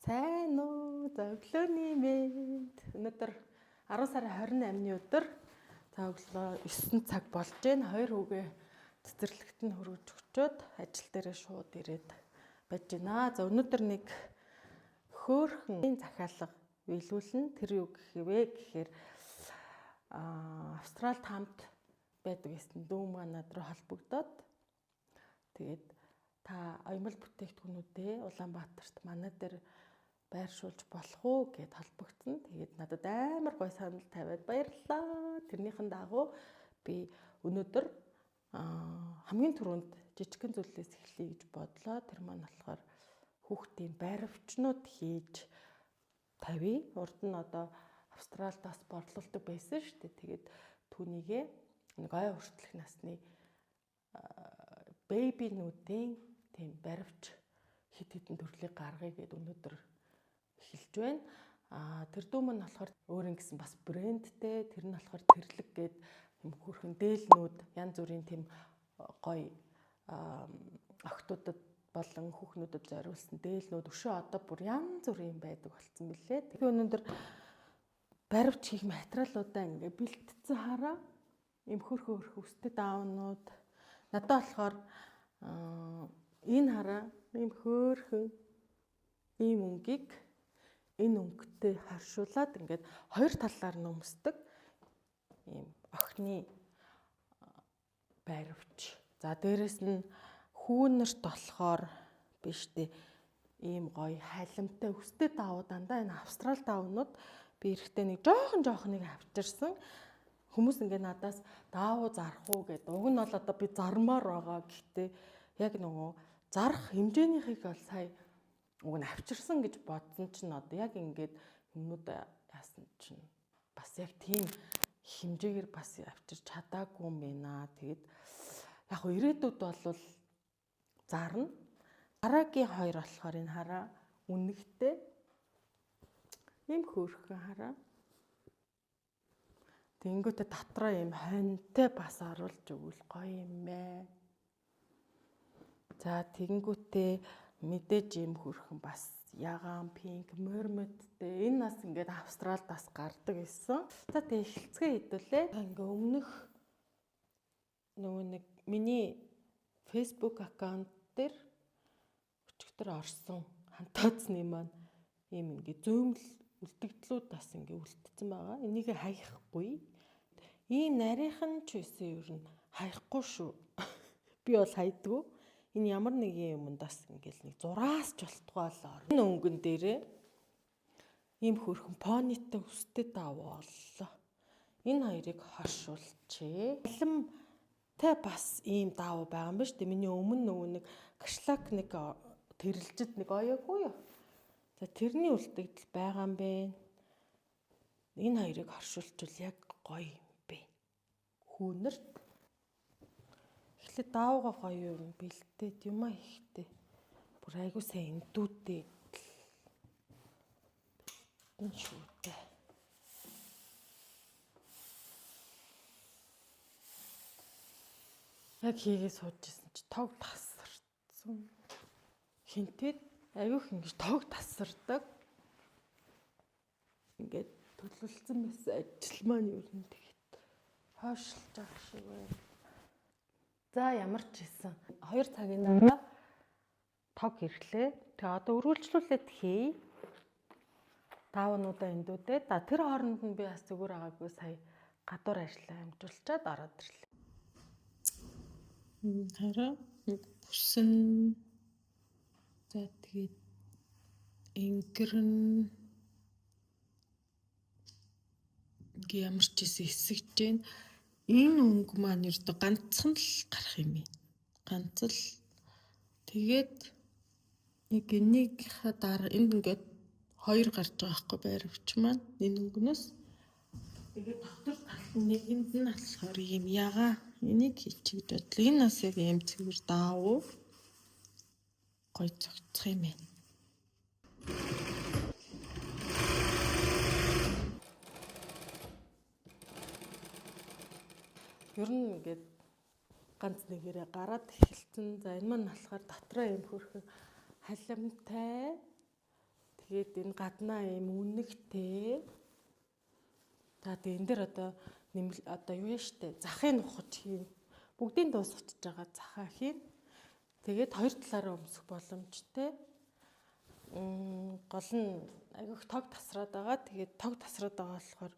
Сайн уу? За өглөөний мэнд. Өнөөдөр 10 сарын 28-ны өдөр за өглөө 9 цаг болж байна. Хоёр хүүгээ цэцэрлэгт нь хөргөж өчөөд ажил дээрээ шууд ирээд байж байна. За өнөөдөр нэг хөөхөн захиалга биелүүлнэ. Тэр юу гэх вэ гэхээр Австралид хамт байдаг гэсэн дүү маань над руу холбогдоод тэгээд та оёмл бүтээгдэхүүнүүдээ Улаанбаатарт манай дээр байршуулж болох уу гэд холбогдсон. Тэгээд надад амар гой санал тавиад баярлалаа. Тэрнийхэн дагуу би өнөөдөр хамгийн түрүүнд жижигхэн зүйлээс эхлэе гэж бодлоо. Тэр маань болохоор хүүхдийн баривчнууд хийж тавья. Урд нь одоо Австралид бас борлуулдаг байсан шүү дээ. Тэгээд түүнийгээ нэг ой хүртэлх насны бэбинүүдийн тийм баривч хит хитэн төрлийг гаргая гэд өнөөдөр эхэлж байна. Тэр дүү маань болохоор өөр ингэсэн бас брэндтэй. Тэр нь болохоор тэрлэг гээд юм хөрхэн дээлнүүд янз бүрийн тийм гоё охтуудад болон хүүхнүүдэд зориулсан дээлнүүд өшөө одоо бүр янз бүрийн байдаг болсон билээ. Тэгээ өнөөдөр баривч хийх материалуудаа ингээ бэлтгэсэн хараа. Им хөрхөн өстэй даавнууд. Надад болохоор энэ хараа ийм хөөхөн ийм өнгийг энэ өнгөтэй харшуулад ингээд хоёр талаар нөмсдөг ийм охины баривч. За дээрэс нь хүүнэрт болохоор биш дээ ийм гоё халимтай өстэй даавуу дандаа энэ Австрал даавнууд би эрэхтэй нэг жоохныг авчирсан. Хүмүүс ингээ надаас даавуу зарах уу гэдэг. Уг нь бол одоо би зармаар байгаа. Гэхдээ яг нөгөө зарах хэмжээнийхийг бол сая уг нь авчирсан гэж бодсон чинь одоо яг ингээд юмнууд яасан чинь бас яг тийм хэмжээгээр бас авчирч чадаагүй юм байна. Тэгээд яг ирээдүйд бол зарна. Дараагийн хоёр болохоор энэ хараа үнэгтэй ийм хөөрхөн хараа. Тэнгүүтээ дотроо ийм хоньтой бас оруулж өгвөл гоё юм бэ. За тэнгүүтээ мэдээж ийм хөрхөн бас ягаан пинк мөрмөдтэй. Энэ нас ингээд Австралид бас гардаг гэсэн. За тэгээ эхэлцгээ хэдүүлээ. Ингээ өмнөх нөгөө нэг миний Facebook аккаунт дээр өчигдөр орсон хантаацны маань ийм ингээ зөөмл үлдэгдлүүд бас ингээ үлдсэн байгаа. Энийг хаяхгүй. Ийм нарийнхан ч байсан ер нь хаяхгүй шүү. Би бол хайдгүй. Энэ ямар нэгэн юмд бас ингээл нэг зураас ч болтгоолоо. Энэ өнгөн дээрээ ийм хөрхөн понитой өстэй даавуу оллоо. Энэ хоёрыг хоршуулчээ. Халимтай бас ийм даавуу байгаа юм ба шүү дээ. Миний өмнө нөгөө нэг кашлак нэг тэрэлжид нэг оёогүй юу. За тэрний үлдэгдэл байгаа юм бэ. Энэ хоёрыг хоршуулчвал яг гоё юм бэ. Хүүнэрт эхлээд даавуугаа гоё юм бэлдээд юмаа ихтэй. Бүр айгуу сайн эндүүдтэй. Энэ шүүтэй. Яг хийгээ суужсэн чи тог тасарсан. Хинтээд айгуух ингэж тог тасардаг. Ингээд төлөвлөсөн байсан ажил маань юу юм тэгэхэд хойшлж байгаа шиг байна. За ямар ч хэлсэн 2 цагийн дараа тог ирлээ. Тэгээ одоо өргөлжлүүлээд хий. Даавнуудаа эндүүдээ. Тэр хооронд нь би бас зүгээр байгаагүй сая гадуур ажиллаа амжуулчаад ороод ирлээ. Хараа бүсэн. За тэгээд ингэрэн ингээ ямар ч хэсэг хэсэгж гэн. Энэ өнгө маань ердөө ганцхан л гарах юм ээ. Ганц л. Тэгээд яг энийхээ дараа энд ингээд хоёр гарч байгаа байхгүй баривч маань энэ өнгөнөөс. Тэгээд дотор талд нэгэнд нь болохоор юм ягаа. Энийг хийчих гэж бодлоо. Энэ бас яг юм цэвэр даавуу. Гой цогцох юм ээ. Ер нь ингээд ганц нэгээрээ гараад эхэлсэн. За энэ маань болохоор дотроо юм хөрхөн халимтай. Тэгээд энэ гаднаа ийм үнэгтэй. За тэгээд энэ дээр одоо юу яа штэ захыг ухаж хийн. Бүгдийн дуусчихж байгаа захаа хийн. Тэгээд хоёр талаараа өмсөх боломжтой. Гол нь айгүйх тог тасраад байгаа. Тэгээд тог тасраад байгаа болохоор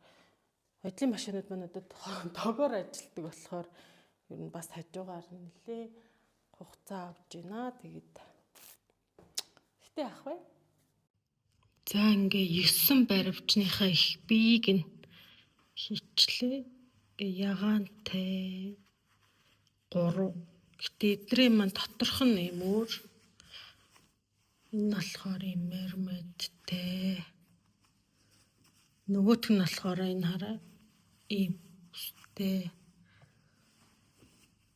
ажлын машинууд манайдад тогоор ажилтдаг болохоор ер нь бас хажуугаар нэлээ хугацаа авч байна. Тэгээд гэтээ ах бай. За ингээ 9 баривчныхаа их биеийг нь хийчлээ. Ингээ ягаантай 3. Гэтэ эдрийн маань доторх нь юм өөр. Энэ болохоор юм мермедтэй. Нөгөөх нь болохоор энэ хараа ийм үстэй.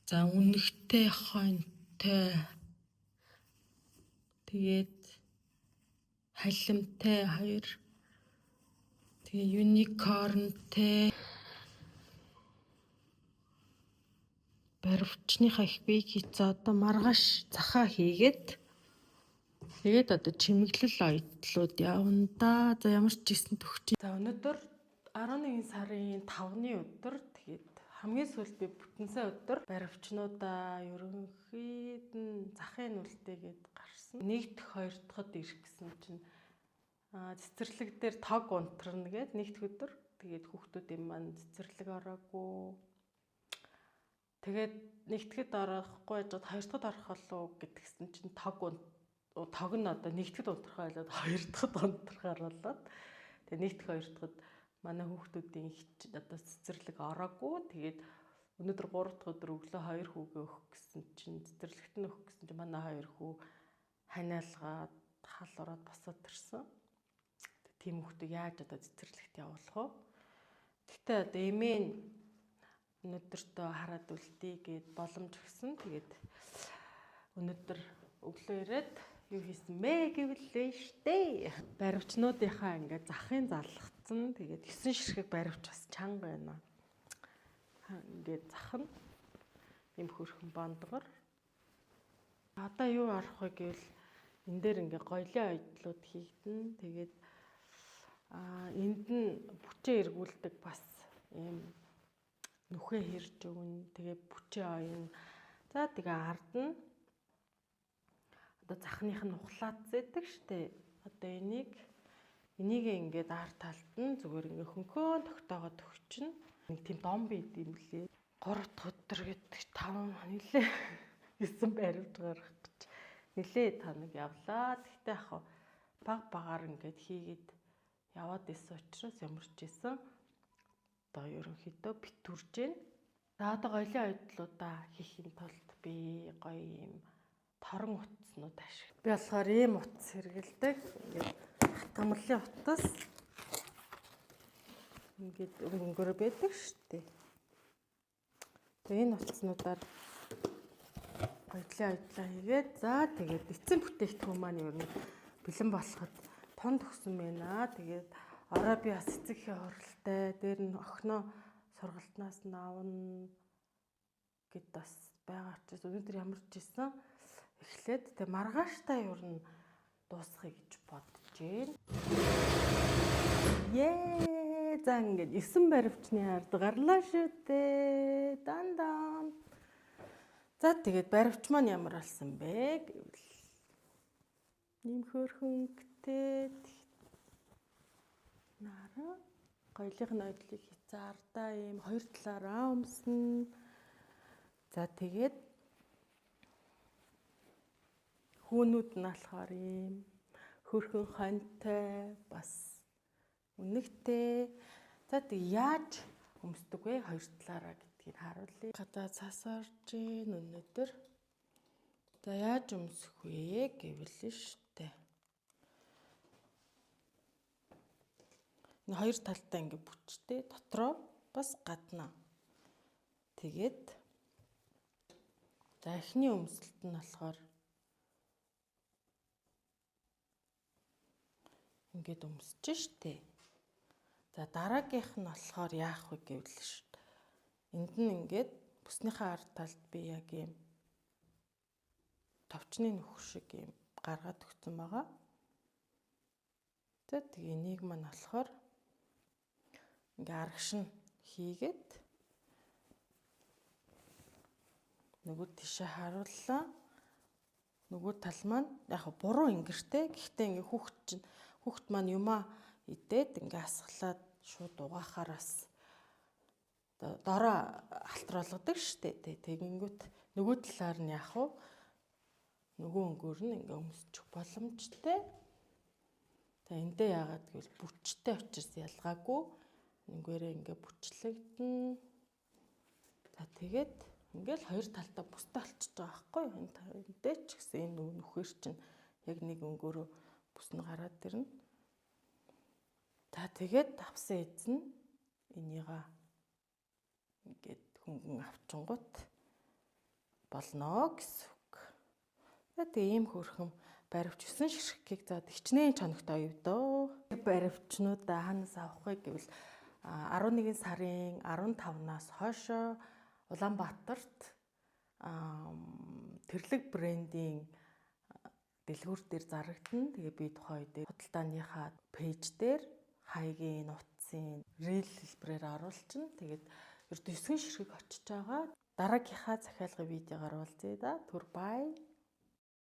За үнэгтэй хоньтой. Тэгээд халимтай 2. Тэгээ юникорнтэй. Баривчныхаа их биеийг хийцээ одоо маргааш захаа хийгээд тэгээд одоо чимэглэл оёдлууд явна да. За ямар ч жисэн төгч. За өнөөдөр 11 сарын 5-ны өдөр тэгээд хамгийн сүүлд би бүтэн сая өдөр баривчнуудаа ерөнхийд нь захын үлдээгээд гарсан. Нэгдэх хоёр дахад ирэх гэсэн чинь цэцэрлэг дээр тог унтрна гээд нэгдэх өдөр тэгээд хүүхдүүдийн маань цэцэрлэг ороогүй. Тэгээд нэгтгэд орохгүй яжгаад хоёр дахад орох болов гэдгсэн чинь тог нь одоо нэгтгэд унтрах байлаад хоёр дахад унтрахаар болоод тэгээд нэгдэх хоёр дахад манай хүүхдүүдийн одоо цэцэрлэг ороогүй. Тэгээд өнөөдөр 3 дахь өдөр өглөө 2 хүүгээ өгөх гэсэн чинь цэцэрлэгт нь өгөх гэсэн чинь манай 2 хүү ханиалгаад хал ороод босоод ирсэн. Тийм хүүхдүүд яаж одоо цэцэрлэгт явуулах вэ? Гэхдээ одоо эмээ өнөөдөртөө хараад үлдээ гэд боломж өгсөн. Тэгээд өнөөдөр өглөө ирээд юу хийсэн бэ гэвэл штэ. Баривчнуудынхаа ингээд захын залгацсан. Тэгээд 9 ширхэг баривч бас чанга байна. Ингээд зах нь юм хөрхөн бондгор. Одоо юу арах вэ гэвэл энэ дээр ингээ гоёлын ойдлууд хийгдэн. Тэгээд энд нь бүчээ эргүүлдэг бас ийм нүхээ хэрж өгнө. Тэгээ бүчээ ойно. За тэгээ ард нь одоо захных нь ухлаад зэдэг штэ. Одоо энийг ингээд ард талд нь зүгээр ингээ хөнхөө тогтоогоод өгчнө. Нэг тийм дом бийд юм лээ. 3 дахь өдөр гэдэг 5 нилээ 9 баривч гарах гэж нилээ таныг явлаа. Тэгтээ яг багаар ингээд хийгээд яваад исэн учраас ямар ч байсан одоо ерөнхийдөө битүрж байна. За одоо гоёлын ойдлуудаа хийхин тулд би гоё юм торон утаснууд ашиг. Би болохоор ийм утас хэрэгэлдэг. Ингээд хатгамлын утас. Ингээд өнгөөр байдаг штэ. Тэгээ энэ утаснуудаар гоёлын ойдлоо хийгээд за тэгээд эцсийн бүтээгдэхүүн маань ер нь бэлэн болоход тун төгсөн байна. Тэгээд ороо би бас эцэгхийн хуралтай. Дээр нь охиноо сургалтнаас нь авна гэд бас байгаа учраас өнөөдөр ямар ч ийсэн эхлээд тэг маргааштай ер нь дуусгахыг гэж бодож байна. За ингээд 9 баривчны ард гарлаа шүү дээ. Дан. За тэгээд баривч маань ямар болсон бэ гэвэл ийм хөөрхөнгөтэй нара гоёлын ойдлыг хийцээ ардаа ийм хоёр талаараа өмснө. За тэгээд хүүнүүд нь болохоор ийм хөрхөн хоньтой бас үнэгтэй. За тэг яаж өмсдөг вэ хоёр талаараа гэдгийг харуулъя. Гадаа цас орж ийн өнөөдөр. За яаж өмсөх вэ гэвэл штэ. Энэ хоёр талтай ингээ бүчтэй дотроо бас гаднаа. Тэгээд за эхний өмсөлт нь болохоор ингээд өмсөж штэ. За дараагийнх нь болохоор яах вэ гэвэл штэ. Энд нь ингээд бүснийхээ ард талд би яг юм товчны нөх шиг юм гаргаад өгсөн байгаа. За тэгээ энийг маань болохоор ингээ арагшин хийгээд нөгөө тишээ харууллаа. Нөгөө тал маань яг буруу ингэртэй. Гэхдээ ингээ хүүхд маань юмаа идээд ингээ асгалаад шууд угаахаар бас дороо алтар болгодог штэ. Тэгэнгүүт нөгөө талаар нь яг нөгөө өнгөөр нь ингээ өмсчих боломжтой. Тэгээ эндээ яагаад гэвэл бүчтэй учраас ялгаагүй нэгээрээ ингээ бүчлэгдэн. За тэгээд ингээл хоёр талдаа бусдаа алчиж байгаа байхгүй. Эндээ ч гэсэн энэ нүхээр чинь яг нэг өнгөөрөө бүс нь гараад ирнэ. За тэгээд авсан эзэн энийгээ ингээд хөнгөн авчингууд болноо гэсэн үг. За тэгээ ийм хөрхөн баривч 9 ширхгийг за хичнээн чоногтой оюудоо. Баривчнуудаа хаанаас авах вэ гэвэл 11 сарын 15-наас хойшоо Улаанбаатарт тэрлэг брендийн дэлгүүр дээр зарагдана. Тэгээ би тухайн үед худалдааныхаа пэйж дээр хаягийн, нутцын, рил хэлбэрээр оруулчихна. Тэгээд ердөө 9 ширхэг очиж байгаа. Дараагийнхаа захиалгын видеогоор уулзъя да. Түр бай.